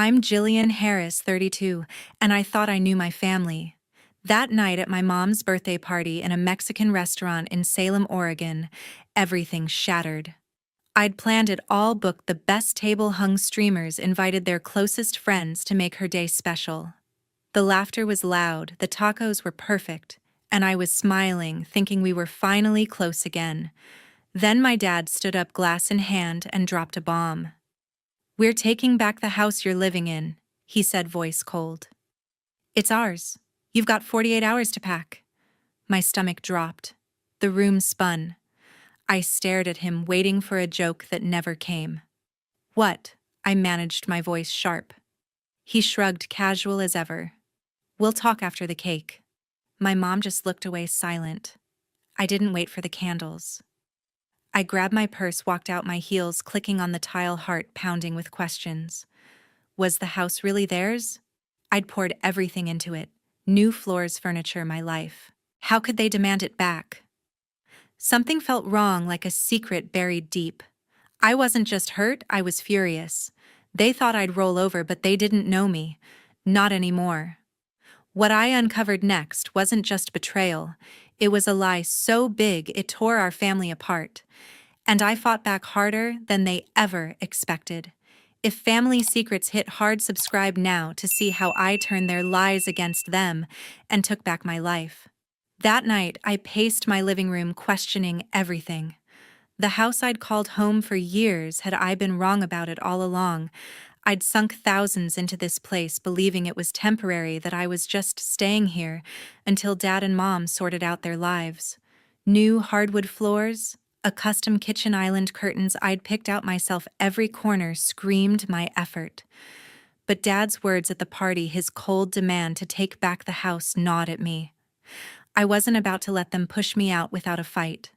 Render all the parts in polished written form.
I'm Jillian Harris, 32, and I thought I knew my family. That night at my mom's birthday party in a Mexican restaurant in Salem, Oregon, everything shattered. I'd planned it all, booked the best table, hung streamers, invited their closest friends to make her day special. The laughter was loud, the tacos were perfect, and I was smiling, thinking we were finally close again. Then my dad stood up, glass in hand, and dropped a bomb. "We're taking back the house you're living in," he said, voice cold. "It's ours. You've got 48 hours to pack." My stomach dropped. The room spun. I stared at him, waiting for a joke that never came. "What?" I managed, my voice sharp. He shrugged, casual as ever. "We'll talk after the cake." My mom just looked away, silent. I didn't wait for the candles. I grabbed my purse, walked out, my heels clicking on the tile, heart pounding with questions. Was the house really theirs? I'd poured everything into it. New floors, furniture, my life. How could they demand it back? Something felt wrong, like a secret buried deep. I wasn't just hurt, I was furious. They thought I'd roll over, but they didn't know me. Not anymore. What I uncovered next wasn't just betrayal. It was a lie so big it tore our family apart. And I fought back harder than they ever expected. If family secrets hit hard, subscribe now to see how I turned their lies against them and took back my life. That night, I paced my living room, questioning everything. The house I'd called home for years, had I been wrong about it all along? I'd sunk thousands into this place, believing it was temporary, that I was just staying here until Dad and Mom sorted out their lives. New hardwood floors, a custom kitchen island, curtains I'd picked out myself, every corner screamed my effort. But Dad's words at the party, his cold demand to take back the house, gnawed at me. I wasn't about to let them push me out without a fight.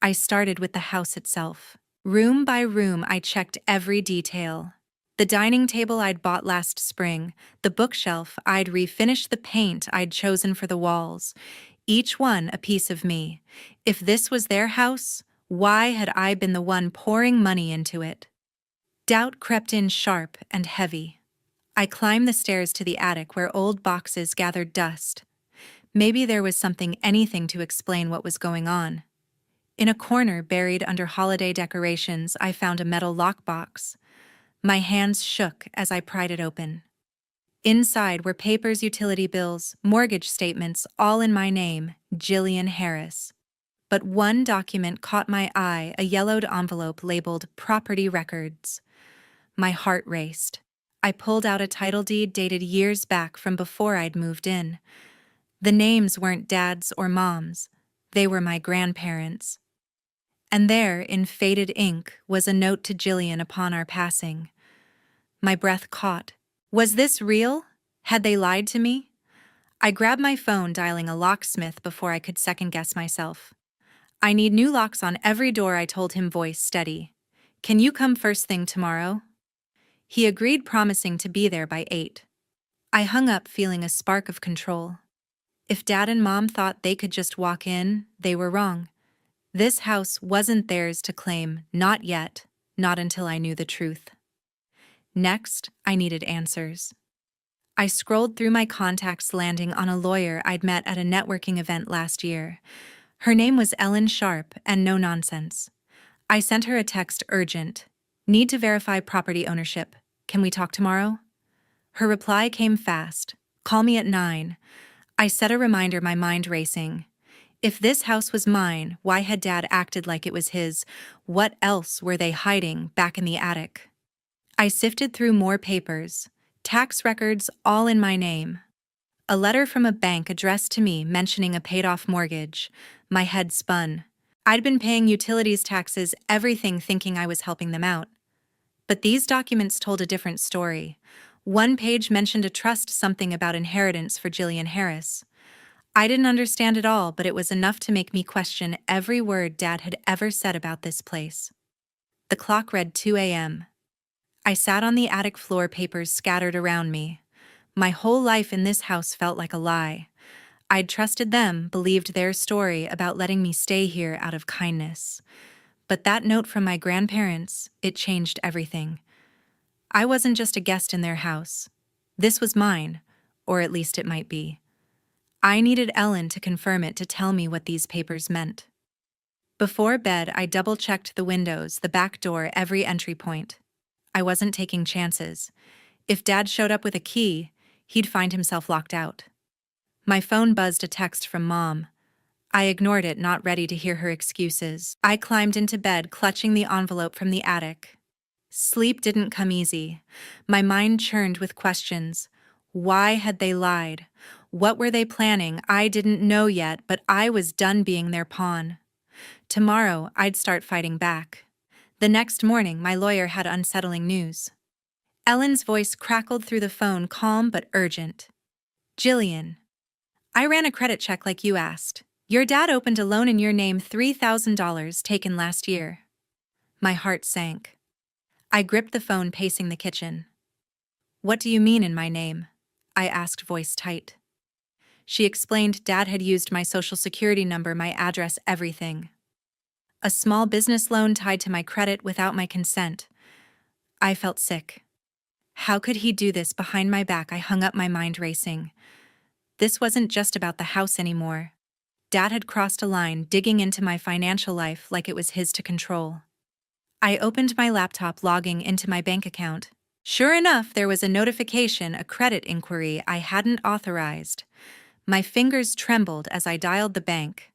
I started with the house itself. Room by room, I checked every detail. The dining table I'd bought last spring, the bookshelf I'd refinished, the paint I'd chosen for the walls. Each one a piece of me. If this was their house, why had I been the one pouring money into it? Doubt crept in, sharp and heavy. I climbed the stairs to the attic, where old boxes gathered dust. Maybe there was something, anything, to explain what was going on. In a corner, buried under holiday decorations, I found a metal lockbox. My hands shook as I pried it open. Inside were papers, utility bills, mortgage statements, all in my name, Jillian Harris. But one document caught my eye, a yellowed envelope labeled Property Records. My heart raced. I pulled out a title deed dated years back, from before I'd moved in. The names weren't Dad's or Mom's. They were my grandparents'. And there, in faded ink, was a note to Jillian upon our passing. My breath caught. Was this real? Had they lied to me? I grabbed my phone, dialing a locksmith before I could second-guess myself. "I need new locks on every door," I told him, voice steady. "Can you come first thing tomorrow?" He agreed, promising to be there by 8. I hung up, feeling a spark of control. If Dad and Mom thought they could just walk in, they were wrong. This house wasn't theirs to claim, not yet, not until I knew the truth. Next, I needed answers. I scrolled through my contacts, landing on a lawyer I'd met at a networking event last year. Her name was Ellen Sharp, and no nonsense. I sent her a text, urgent. "Need to verify property ownership. Can we talk tomorrow?" Her reply came fast. "Call me at 9. I set a reminder, my mind racing. If this house was mine, why had Dad acted like it was his? What else were they hiding back in the attic? I sifted through more papers, tax records, all in my name. A letter from a bank addressed to me, mentioning a paid-off mortgage. My head spun. I'd been paying utilities, taxes, everything, thinking I was helping them out. But these documents told a different story. One page mentioned a trust, something about inheritance for Jillian Harris. I didn't understand it all, but it was enough to make me question every word Dad had ever said about this place. The clock read 2 a.m. I sat on the attic floor, papers scattered around me. My whole life in this house felt like a lie. I'd trusted them, believed their story about letting me stay here out of kindness. But that note from my grandparents, it changed everything. I wasn't just a guest in their house. This was mine, or at least it might be. I needed Ellen to confirm it to tell me what these papers meant. Before bed, I double-checked the windows, the back door, every entry point. I wasn't taking chances. If Dad showed up with a key, he'd find himself locked out. My phone buzzed a text from Mom. I ignored it, not ready to hear her excuses. I climbed into bed, clutching the envelope from the attic. Sleep didn't come easy. My mind churned with questions. Why had they lied? What were they planning? I didn't know yet, but I was done being their pawn. Tomorrow, I'd start fighting back. The next morning, my lawyer had unsettling news. Ellen's voice crackled through the phone, calm but urgent. Jillian, I ran a credit check like you asked. Your dad opened a loan in your name, $3,000 taken last year. My heart sank. I gripped the phone, pacing the kitchen. What do you mean in my name? I asked, voice tight. She explained Dad had used my social security number, my address, everything. A small business loan tied to my credit without my consent. I felt sick. How could he do this behind my back? I hung up, my mind racing. This wasn't just about the house anymore. Dad had crossed a line, digging into my financial life like it was his to control. I opened my laptop, logging into my bank account. Sure enough, there was a notification, a credit inquiry I hadn't authorized. My fingers trembled as I dialed the bank.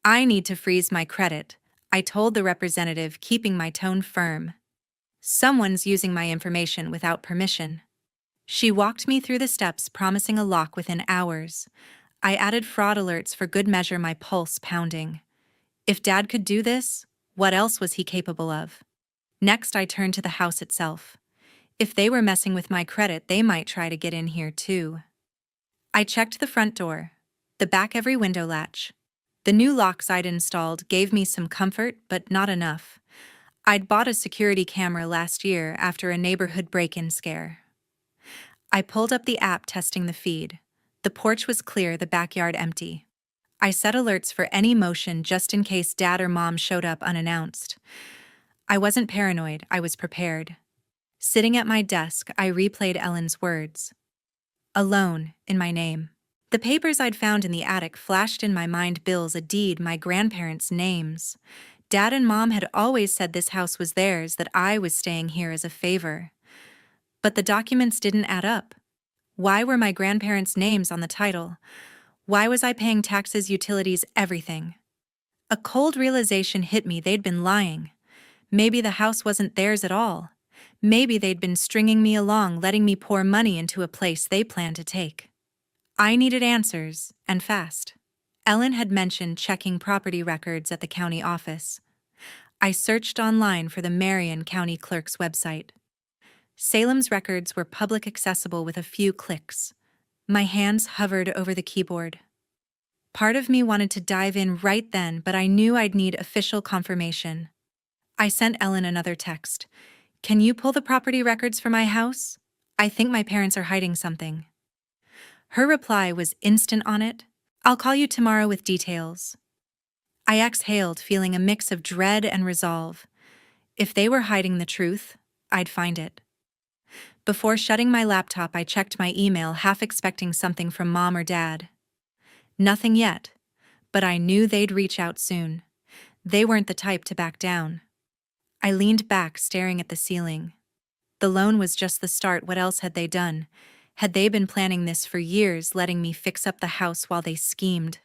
I need to freeze my credit, I told the representative, keeping my tone firm. Someone's using my information without permission. She walked me through the steps, promising a lock within hours. I added fraud alerts for good measure, my pulse pounding. If Dad could do this, what else was he capable of? Next, I turned to the house itself. If they were messing with my credit, they might try to get in here too. I checked the front door, the back, every window latch. The new locks I'd installed gave me some comfort, but not enough. I'd bought a security camera last year after a neighborhood break-in scare. I pulled up the app, testing the feed. The porch was clear, the backyard empty. I set alerts for any motion just in case Dad or Mom showed up unannounced. I wasn't paranoid, I was prepared. Sitting at my desk, I replayed Ellen's words. A loan, in my name. The papers I'd found in the attic flashed in my mind, bills, a deed, my grandparents' names. Dad and Mom had always said this house was theirs, that I was staying here as a favor. But the documents didn't add up. Why were my grandparents' names on the title? Why was I paying taxes, utilities, everything? A cold realization hit me, they'd been lying. Maybe the house wasn't theirs at all. Maybe they'd been stringing me along, letting me pour money into a place they planned to take. I needed answers, and fast. Ellen had mentioned checking property records at the county office. I searched online for the Marion County Clerk's website. Salem's records were public accessible with a few clicks. My hands hovered over the keyboard. Part of me wanted to dive in right then, but I knew I'd need official confirmation. I sent Ellen another text. Can you pull the property records for my house? I think my parents are hiding something. Her reply was instant on it. I'll call you tomorrow with details. I exhaled, feeling a mix of dread and resolve. If they were hiding the truth, I'd find it. Before shutting my laptop, I checked my email, half expecting something from Mom or Dad. Nothing yet, but I knew they'd reach out soon. They weren't the type to back down. I leaned back, staring at the ceiling. The loan was just the start. What else had they done? Had they been planning this for years, letting me fix up the house while they schemed?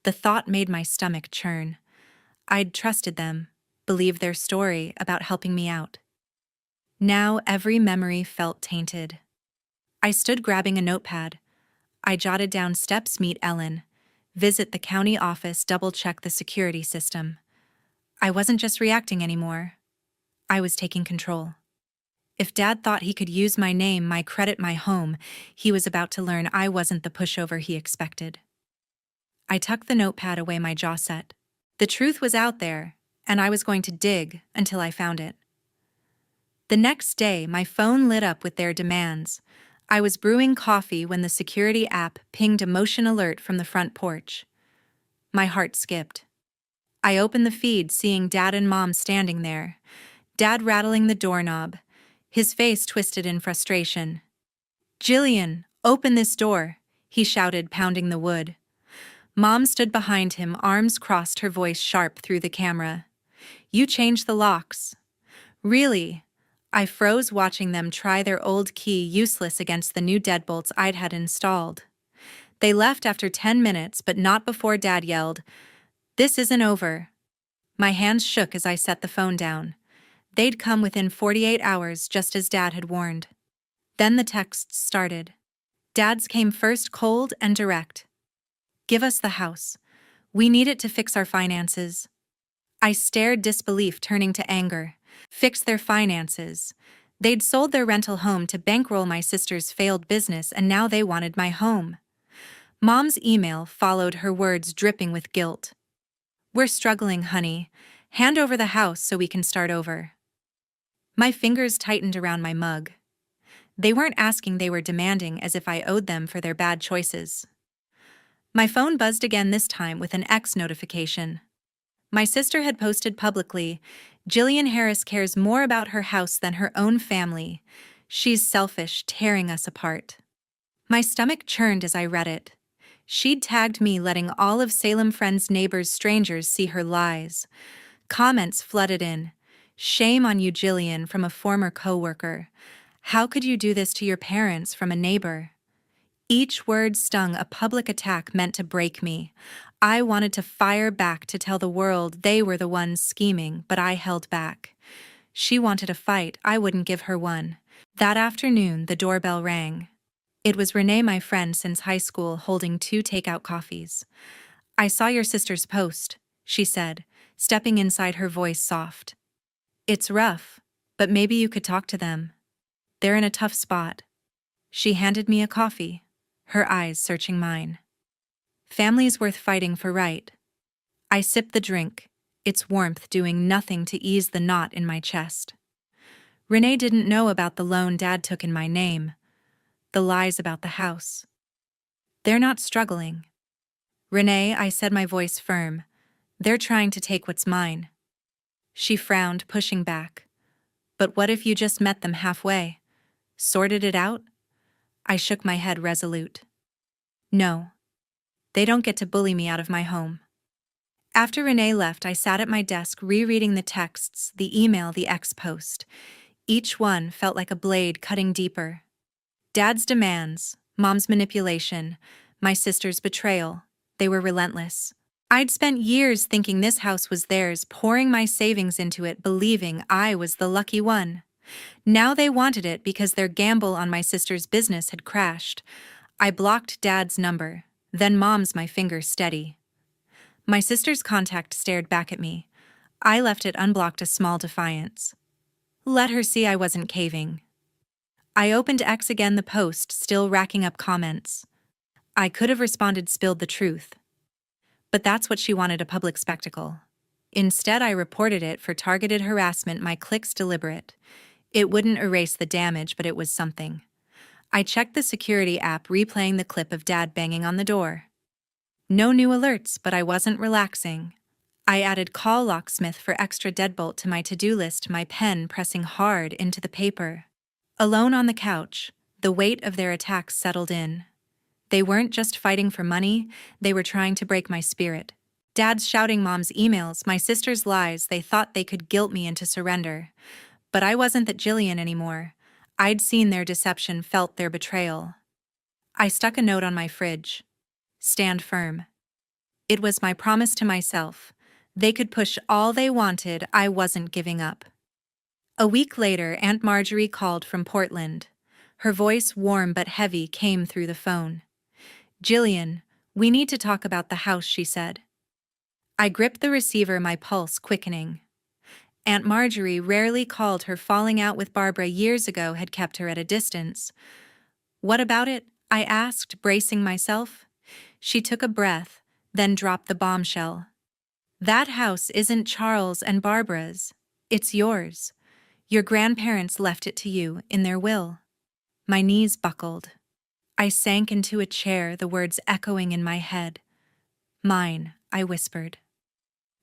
The thought made my stomach churn. I'd trusted them, believed their story about helping me out. Now every memory felt tainted. I stood, grabbing a notepad. I jotted down steps: meet Ellen, visit the county office, double-check the security system. I wasn't just reacting anymore. I was taking control. If Dad thought he could use my name, my credit, my home, he was about to learn I wasn't the pushover he expected. I tucked the notepad away, my jaw set. The truth was out there, and I was going to dig until I found it. The next day, my phone lit up with their demands. I was brewing coffee when the security app pinged a motion alert from the front porch. My heart skipped. I opened the feed, seeing Dad and Mom standing there. Dad rattling the doorknob, His face twisted in frustration. "Jillian, open this door," he shouted, pounding the wood. Mom stood behind him, arms crossed, her voice sharp through the camera. "You changed the locks." "Really?" I froze, watching them try their old key, useless against the new deadbolts I'd had installed. They left after 10 minutes, but not before Dad yelled, "This isn't over." My hands shook as I set the phone down. They'd come within 48 hours, just as Dad had warned. Then the texts started. Dad's came first, cold and direct. "Give us the house. We need it to fix our finances." I stared, disbelief turning to anger. Fix their finances. They'd sold their rental home to bankroll my sister's failed business, and now they wanted my home. Mom's email followed, her words dripping with guilt. "We're struggling, honey. Hand over the house so we can start over." My fingers tightened around my mug. They weren't asking, they were demanding, as if I owed them for their bad choices. My phone buzzed again, this time with an X notification. My sister had posted publicly, "Jillian Harris cares more about her house than her own family. She's selfish, tearing us apart." My stomach churned as I read it. She'd tagged me, letting all of Salem friends, neighbors, strangers see her lies. Comments flooded in. "Shame on you, Jillian," from a former coworker. "How could you do this to your parents?" from a neighbor. Each word stung, a public attack meant to break me. I wanted to fire back, to tell the world they were the ones scheming, but I held back. She wanted a fight, I wouldn't give her one. That afternoon, the doorbell rang. It was Renee, my friend since high school, holding 2 takeout coffees. "I saw your sister's post," she said, stepping inside, her voice soft. "It's rough, but maybe you could talk to them. They're in a tough spot." She handed me a coffee, her eyes searching mine. "Family's worth fighting for, right?" I sipped the drink, its warmth doing nothing to ease the knot in my chest. Renee didn't know about the loan Dad took in my name, the lies about the house. "They're not struggling." "Renee," I said, my voice firm, "they're trying to take what's mine." She frowned, pushing back. "But what if you just met them halfway? Sorted it out?" I shook my head, resolute. "No. They don't get to bully me out of my home." After Renee left, I sat at my desk rereading the texts, the email, the X post. Each one felt like a blade cutting deeper. Dad's demands, Mom's manipulation, my sister's betrayal, they were relentless. I'd spent years thinking this house was theirs, pouring my savings into it, believing I was the lucky one. Now they wanted it because their gamble on my sister's business had crashed. I blocked Dad's number, then Mom's, my finger steady. My sister's contact stared back at me. I left it unblocked, a small defiance. Let her see I wasn't caving. I opened X again, the post still racking up comments. I could have responded, spilled the truth. But that's what she wanted, a public spectacle. Instead, I reported it for targeted harassment, my clicks deliberate. It wouldn't erase the damage, but it was something. I checked the security app, replaying the clip of Dad banging on the door. No new alerts, but I wasn't relaxing. I added "call locksmith" for extra deadbolt to my to-do list, my pen pressing hard into the paper. Alone on the couch, the weight of their attacks settled in. They weren't just fighting for money, they were trying to break my spirit. Dad's shouting, Mom's emails, my sister's lies. They thought they could guilt me into surrender. But I wasn't that Jillian anymore. I'd seen their deception, felt their betrayal. I stuck a note on my fridge. "Stand firm." It was my promise to myself. They could push all they wanted, I wasn't giving up. A week later, Aunt Marjorie called from Portland. Her voice, warm but heavy, came through the phone. "Jillian, we need to talk about the house," she said. I gripped the receiver, my pulse quickening. Aunt Marjorie rarely called. Her falling out with Barbara years ago had kept her at a distance. "What about it?" I asked, bracing myself. She took a breath, then dropped the bombshell. "That house isn't Charles and Barbara's. It's yours. Your grandparents left it to you in their will." My knees buckled. I sank into a chair, the words echoing in my head. "Mine," I whispered.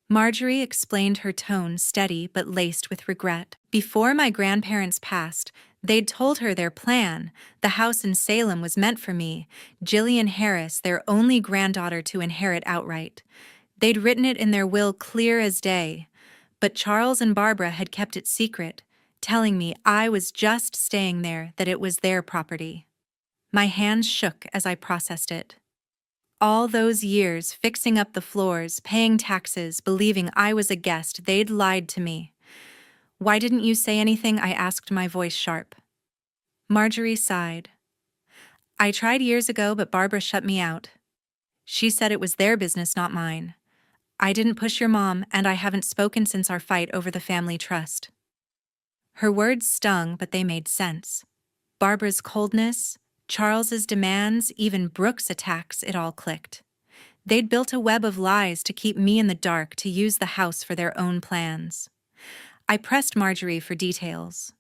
Marjorie explained, her tone steady but laced with regret. Before my grandparents passed, they'd told her their plan. The house in Salem was meant for me, Jillian Harris, their only granddaughter to inherit outright. They'd written it in their will clear as day. But Charles and Barbara had kept it secret, telling me I was just staying there, that it was their property. My hands shook as I processed it. All those years fixing up the floors, paying taxes, believing I was a guest, they'd lied to me. Why didn't you say anything? I asked, my voice sharp. Marjorie sighed. I tried years ago, but Barbara shut me out. She said it was their business, not mine. I didn't push your mom, and I haven't spoken since our fight over the family trust. Her words stung, but they made sense. Barbara's coldness, Charles's demands, even Brooke's attacks, it all clicked. They'd built a web of lies to keep me in the dark, to use the house for their own plans. I pressed Marjorie for details.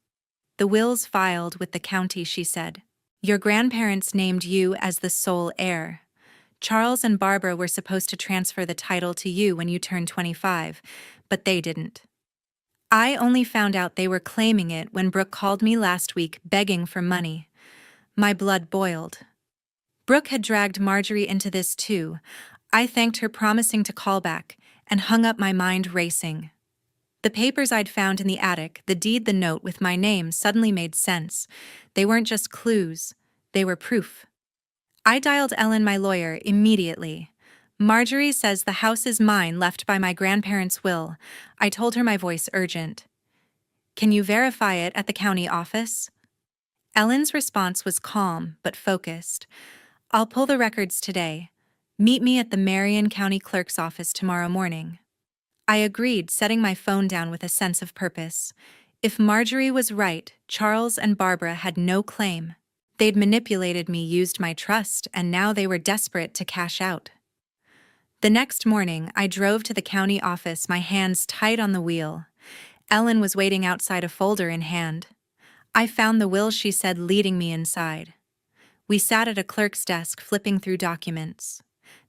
The will's filed with the county, she said. Your grandparents named you as the sole heir. Charles and Barbara were supposed to transfer the title to you when you turned 25, but they didn't. I only found out they were claiming it when Brooke called me last week begging for money. My blood boiled. Brooke had dragged Marjorie into this too. I thanked her, promising to call back, and hung up, my mind racing. The papers I'd found in the attic, the deed, the note with my name, suddenly made sense. They weren't just clues, they were proof. I dialed Ellen, my lawyer, immediately. Marjorie says the house is mine, left by my grandparents' will. I told her, my voice urgent. Can you verify it at the county office? Ellen's response was calm but focused. I'll pull the records today. Meet me at the Marion County Clerk's office tomorrow morning. I agreed, setting my phone down with a sense of purpose. If Marjorie was right, Charles and Barbara had no claim. They'd manipulated me, used my trust, and now they were desperate to cash out. The next morning, I drove to the county office, my hands tight on the wheel. Ellen was waiting outside, a folder in hand. I found the will, she said, leading me inside. We sat at a clerk's desk, flipping through documents.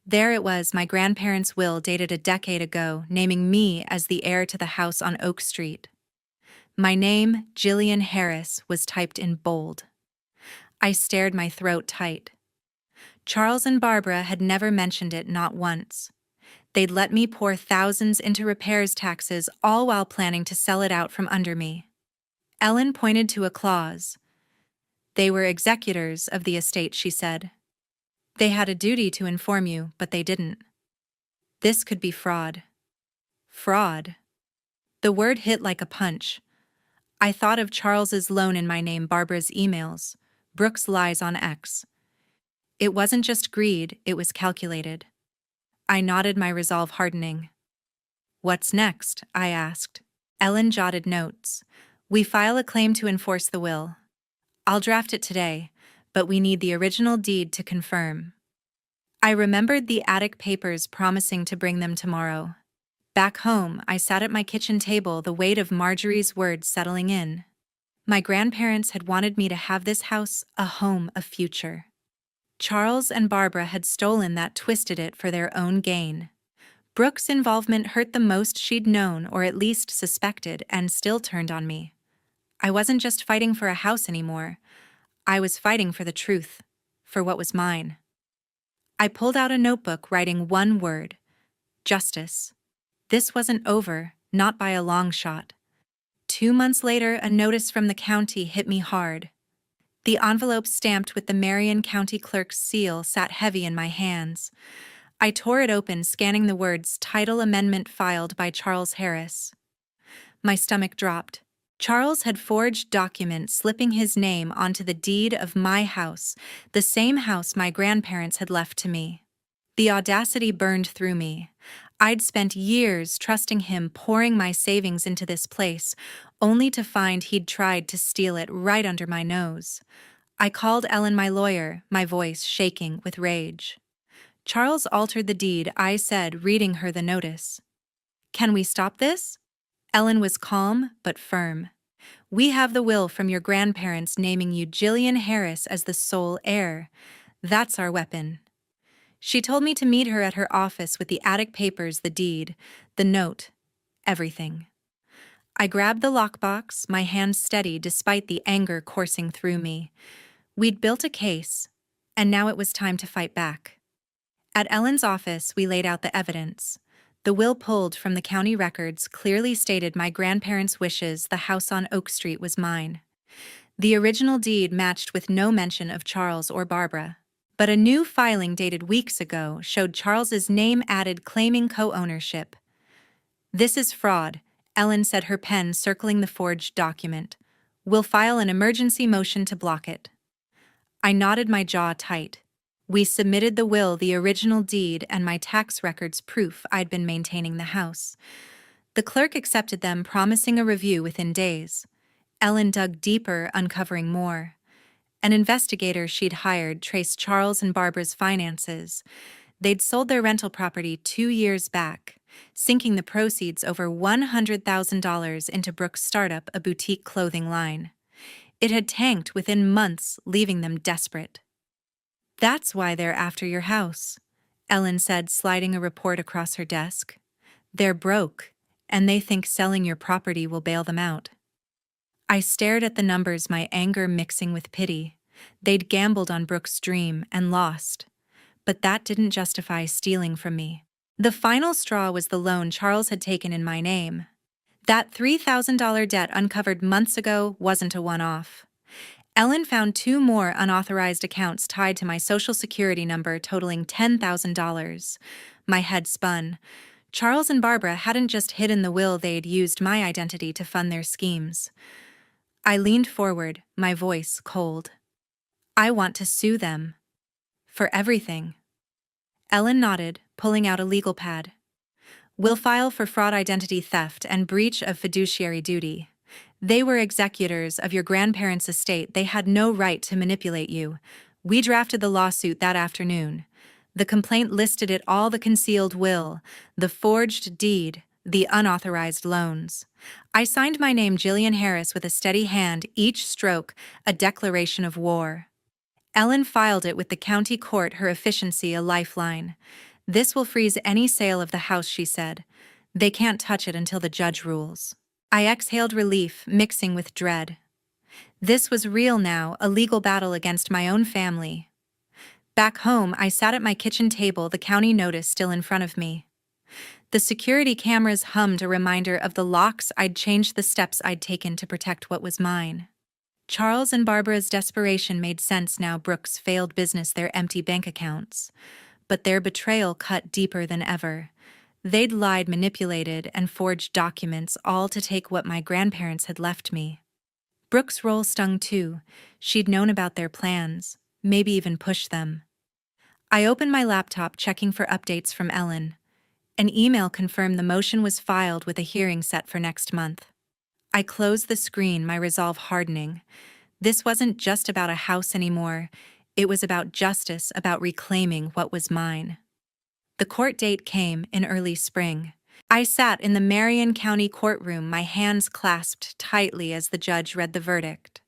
There it was, my grandparents' will, dated a decade ago, naming me as the heir to the house on Oak Street. My name, Jillian Harris, was typed in bold. I stared, my throat tight. Charles and Barbara had never mentioned it, not once. They'd let me pour thousands into repairs taxes, all while planning to sell it out from under me. Ellen pointed to a clause. They were executors of the estate, she said. They had a duty to inform you, but they didn't. This could be fraud. Fraud. The word hit like a punch. I thought of Charles's loan in my name, Barbara's emails, Brooke's lies on X. It wasn't just greed, it was calculated. I nodded, my resolve hardening. What's next? I asked. Ellen jotted notes. We file a claim to enforce the will. I'll draft it today, but we need the original deed to confirm. I remembered the attic papers, promising to bring them tomorrow. Back home, I sat at my kitchen table, the weight of Marjorie's words settling in. My grandparents had wanted me to have this house a home, a future. Charles and Barbara had stolen that, twisted it for their own gain. Brooke's involvement hurt the most she'd known, or at least suspected, and still turned on me. I wasn't just fighting for a house anymore. I was fighting for the truth, for what was mine. I pulled out a notebook, writing one word: justice. This wasn't over, not by a long shot. 2 months later, a notice from the county hit me hard. The envelope, stamped with the Marion County Clerk's seal, sat heavy in my hands. I tore it open, scanning the words, title amendment filed by Charles Harris. My stomach dropped. Charles had forged documents, slipping his name onto the deed of my house, the same house my grandparents had left to me. The audacity burned through me. I'd spent years trusting him, pouring my savings into this place, only to find he'd tried to steal it right under my nose. I called Ellen, my lawyer, my voice shaking with rage. Charles altered the deed, I said, reading her the notice. Can we stop this? Ellen was calm but firm. We have the will from your grandparents naming you, Jillian Harris, as the sole heir. That's our weapon. She told me to meet her at her office with the attic papers, the deed, the note, everything. I grabbed the lockbox, my hands steady despite the anger coursing through me. We'd built a case, and now it was time to fight back. At Ellen's office, we laid out the evidence. The will pulled from the county records clearly stated my grandparents' wishes the house on Oak Street was mine. The original deed matched with no mention of Charles or Barbara. But a new filing dated weeks ago showed Charles's name added claiming co-ownership. "This is fraud," Ellen said, her pen circling the forged document. "We'll file an emergency motion to block it." I nodded, my jaw tight. We submitted the will, the original deed, and my tax records proof I'd been maintaining the house. The clerk accepted them, promising a review within days. Ellen dug deeper, uncovering more. An investigator she'd hired traced Charles and Barbara's finances. They'd sold their rental property 2 years back, sinking the proceeds over $100,000 into Brooks' startup, a boutique clothing line. It had tanked within months, leaving them desperate. "That's why they're after your house," Ellen said, sliding a report across her desk. "They're broke, and they think selling your property will bail them out." I stared at the numbers, my anger mixing with pity. They'd gambled on Brooks' dream and lost. But that didn't justify stealing from me. The final straw was the loan Charles had taken in my name. That $3,000 debt uncovered months ago wasn't a one-off. Ellen found 2 more unauthorized accounts tied to my Social Security number totaling $10,000. My head spun. Charles and Barbara hadn't just hidden the will, they'd used my identity to fund their schemes. I leaned forward, my voice cold. "I want to sue them. For everything." Ellen nodded, pulling out a legal pad. "We'll file for fraud, identity theft, and breach of fiduciary duty. They were executors of your grandparents' estate. They had no right to manipulate you. We drafted the lawsuit that afternoon. The complaint listed it all: the concealed will, the forged deed, the unauthorized loans. I signed my name, Jillian Harris, with a steady hand, each stroke a declaration of war." Ellen filed it with the county court, her efficiency a lifeline. "This will freeze any sale of the house," she said. "They can't touch it until the judge rules." I exhaled relief, mixing with dread. This was real now, a legal battle against my own family. Back home, I sat at my kitchen table, the county notice still in front of me. The security cameras hummed, a reminder of the locks I'd changed, the steps I'd taken to protect what was mine. Charles and Barbara's desperation made sense now. Brooks' failed business, their empty bank accounts. But their betrayal cut deeper than ever. They'd lied, manipulated, and forged documents, all to take what my grandparents had left me. Brooks' role stung too. She'd known about their plans, maybe even pushed them. I opened my laptop, checking for updates from Ellen. An email confirmed the motion was filed with a hearing set for next month. I closed the screen, my resolve hardening. This wasn't just about a house anymore. It was about justice, about reclaiming what was mine. The court date came in early spring. I sat in the Marion County courtroom, my hands clasped tightly as the judge read the verdict.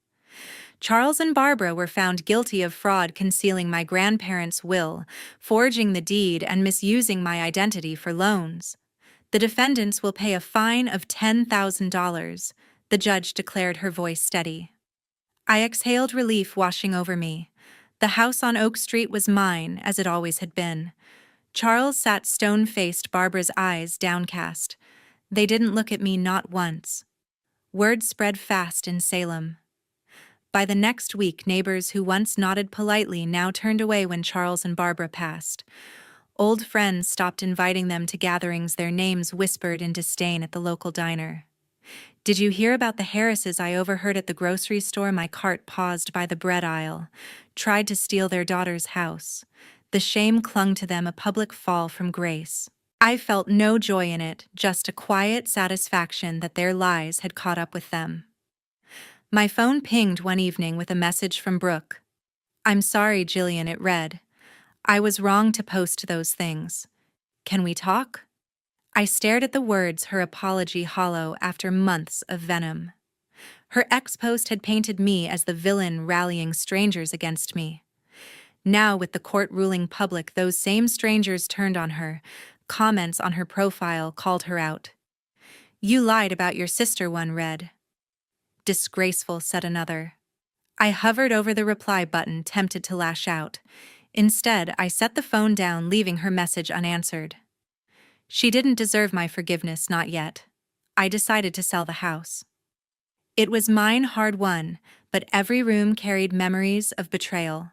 Charles and Barbara were found guilty of fraud, concealing my grandparents' will, forging the deed, and misusing my identity for loans. The defendants will pay a fine of $10,000, the judge declared, her voice steady. I exhaled, relief washing over me. The house on Oak Street was mine, as it always had been. Charles sat stone-faced, Barbara's eyes downcast. They didn't look at me, not once. Word spread fast in Salem. By the next week, neighbors who once nodded politely now turned away when Charles and Barbara passed. Old friends stopped inviting them to gatherings, their names whispered in disdain at the local diner. "Did you hear about the Harrises I overheard at the grocery store?" My cart paused by the bread aisle. "Tried to steal their daughter's house." The shame clung to them, a public fall from grace. I felt no joy in it, just a quiet satisfaction that their lies had caught up with them. My phone pinged one evening with a message from Brooke. "I'm sorry, Jillian," it read. "I was wrong to post those things. Can we talk?" I stared at the words, her apology hollow after months of venom. Her ex-post had painted me as the villain rallying strangers against me. Now, with the court ruling public, those same strangers turned on her. Comments on her profile called her out. "You lied about your sister," one read. "Disgraceful," said another. I hovered over the reply button, tempted to lash out. Instead, I set the phone down, leaving her message unanswered. She didn't deserve my forgiveness, not yet. I decided to sell the house. It was mine, hard-won, but every room carried memories of betrayal.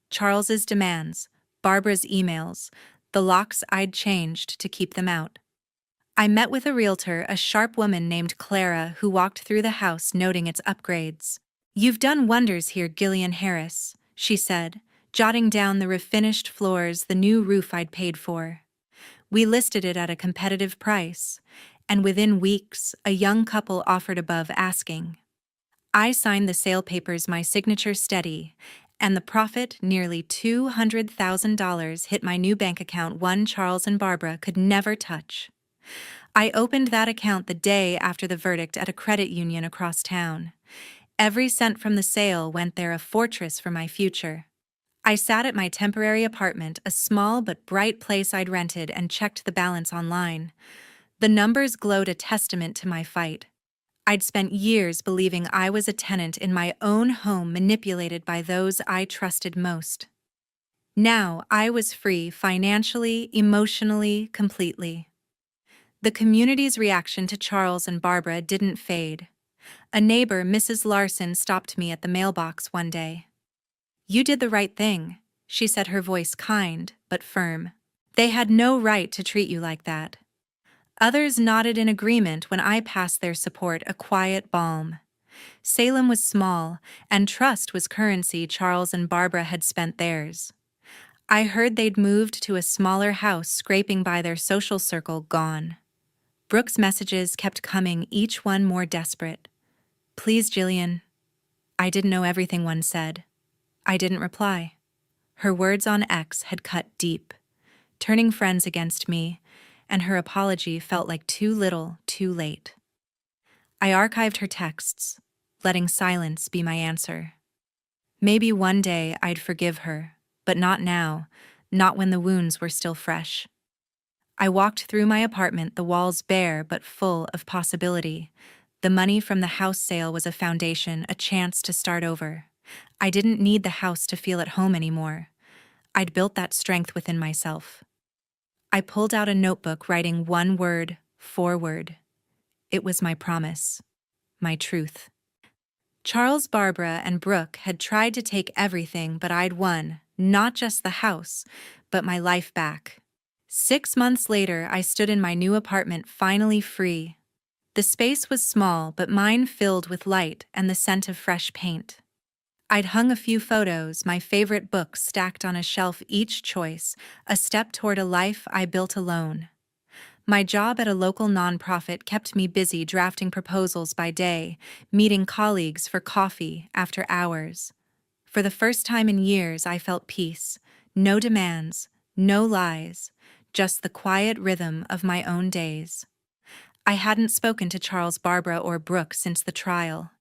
Charles's demands, Barbara's emails, the locks I'd changed to keep them out. I met with a realtor, a sharp woman named Clara, who walked through the house noting its upgrades. "You've done wonders here, Gillian Harris," she said, jotting down the refinished floors, the new roof I'd paid for. We listed it at a competitive price, and within weeks, a young couple offered above asking. I signed the sale papers, my signature steady, and the profit, nearly $200,000, hit my new bank account, one Charles and Barbara could never touch. I opened that account the day after the verdict at a credit union across town. Every cent from the sale went there, a fortress for my future. I sat at my temporary apartment, a small but bright place I'd rented, and checked the balance online. The numbers glowed, a testament to my fight. I'd spent years believing I was a tenant in my own home, manipulated by those I trusted most. Now I was free, financially, emotionally, completely. The community's reaction to Charles and Barbara didn't fade. A neighbor, Mrs. Larson, stopped me at the mailbox one day. "You did the right thing," she said, her voice kind but firm. "They had no right to treat you like that." Others nodded in agreement when I passed their support, a quiet balm. Salem was small, and trust was currency. Charles and Barbara had spent theirs. I heard they'd moved to a smaller house, scraping by their social circle, gone. Brooke's messages kept coming, each one more desperate. "Please, Gillian." I didn't know everything one said. I didn't reply. Her words on X had cut deep, turning friends against me, and her apology felt like too little, too late. I archived her texts, letting silence be my answer. Maybe one day I'd forgive her, but not now, not when the wounds were still fresh. I walked through my apartment, the walls bare but full of possibility. The money from the house sale was a foundation, a chance to start over. I didn't need the house to feel at home anymore. I'd built that strength within myself. I pulled out a notebook, writing one word, forward. It was my promise, my truth. Charles, Barbara, and Brooke had tried to take everything, but I'd won, not just the house, but my life back. 6 months later, I stood in my new apartment, finally free. The space was small, but mine filled with light and the scent of fresh paint. I'd hung a few photos, my favorite books stacked on a shelf, each choice a step toward a life I built alone. My job at a local nonprofit kept me busy, drafting proposals by day, meeting colleagues for coffee after hours. For the first time in years, I felt peace. No demands, no lies, just the quiet rhythm of my own days. I hadn't spoken to Charles, Barbara, or Brooke since the trial.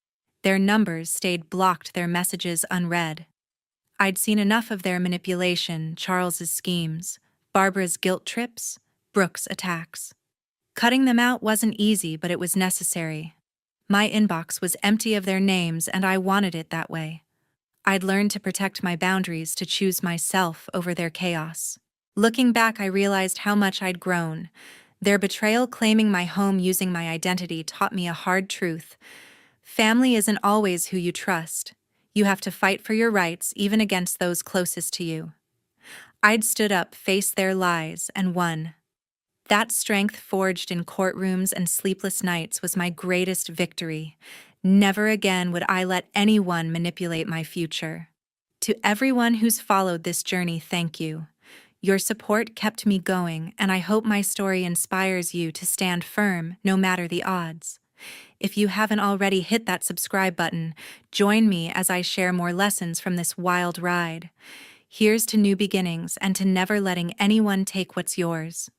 Their numbers stayed blocked, their messages unread. I'd seen enough of their manipulation, Charles's schemes, Barbara's guilt trips, Brooke's attacks. Cutting them out wasn't easy, but it was necessary. My inbox was empty of their names, and I wanted it that way. I'd learned to protect my boundaries, to choose myself over their chaos. Looking back, I realized how much I'd grown. Their betrayal, claiming my home, using my identity, taught me a hard truth. Family isn't always who you trust. You have to fight for your rights, even against those closest to you. I'd stood up, faced their lies, and won. That strength, forged in courtrooms and sleepless nights, was my greatest victory. Never again would I let anyone manipulate my future. To everyone who's followed this journey, thank you. Your support kept me going, and I hope my story inspires you to stand firm, no matter the odds. If you haven't already, hit that subscribe button. Join me as I share more lessons from this wild ride. Here's to new beginnings and to never letting anyone take what's yours.